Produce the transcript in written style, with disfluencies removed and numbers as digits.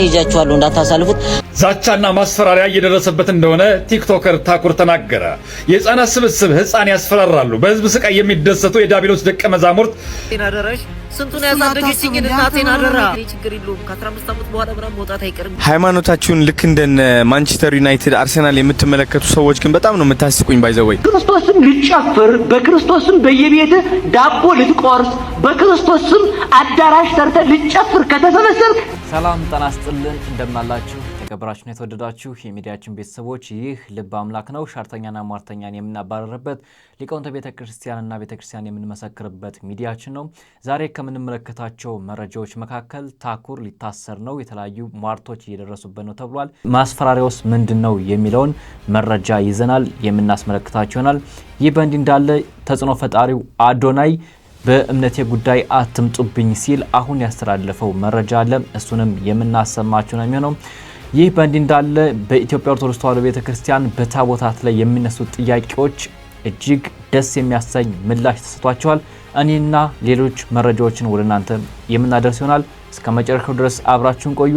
ይጃቻሉ እንዳታሳልፉት ዛቻና ማስፈራሪያ እየደረሰበት እንደሆነ ቲክቶከር ታኩር ተናገረ። የህፃናት ስብስብ ህፃን ያስፈራራሉ። በህዝብ ስቃይ የሚደሰቱ የዳቢሎስ ደቀ መዛሙርት ይናደረሽ ስንቱን ያሳደገችኝ እናቴን አደራ ችግር የለውም ከ15 ዓመት በኋላ ምንም መውጣት አይቀርም። ሃይማኖታችሁን ልክ እንደነ ማንቸስተር ዩናይትድ አርሰናል የምትመለከቱ ሰዎች ግን በጣም ነው የምታስቁኝ። ባይዘወይ ክርስቶስን ልጨፍር በክርስቶስም በየቤት ዳቦ ልትቆርስ በክርስቶስም አዳራሽ ተርተ ልጨፍር ከተሰበሰብክ ሰላም ጤና ይስጥልን እንደምናላችሁ ተከብራችሁና የተወደዳችሁ የሚዲያችን ቤተሰቦች ይህ ልብ አምላክ ነው። ሻርተኛና ሟርተኛን የምናባረርበት ሊቃውንተ ቤተክርስቲያንና ቤተክርስቲያን የምንመሰክርበት ሚዲያችን ነው። ዛሬ ከምንመለከታቸው መረጃዎች መካከል ታኩር ሊታሰር ነው፣ የተለያዩ ሟርቶች እየደረሱበት ነው ተብሏል። ማስፈራሪያውስ ምንድነው የሚለውን መረጃ ይዘናል የምናስመለክታችሁ ይሆናል። ይህ በእንዲህ እንዳለ ተጽዕኖ ፈጣሪው አዶናይ በእምነቴ ጉዳይ አትምጡብኝ ሲል አሁን ያስተላለፈው መረጃ አለ። እሱንም የምናሰማችሁ ነው የሚሆነው። ይህ በእንዲህ እንዳለ በኢትዮጵያ ኦርቶዶክስ ተዋሕዶ ቤተክርስቲያን በታቦታት ላይ የሚነሱ ጥያቄዎች እጅግ ደስ የሚያሰኝ ምላሽ ተሰጥቷቸዋል። እኔና ሌሎች መረጃዎችን ወደ እናንተ የምናደርስ ይሆናል። እስከ መጨረሻው ድረስ አብራችሁን ቆዩ።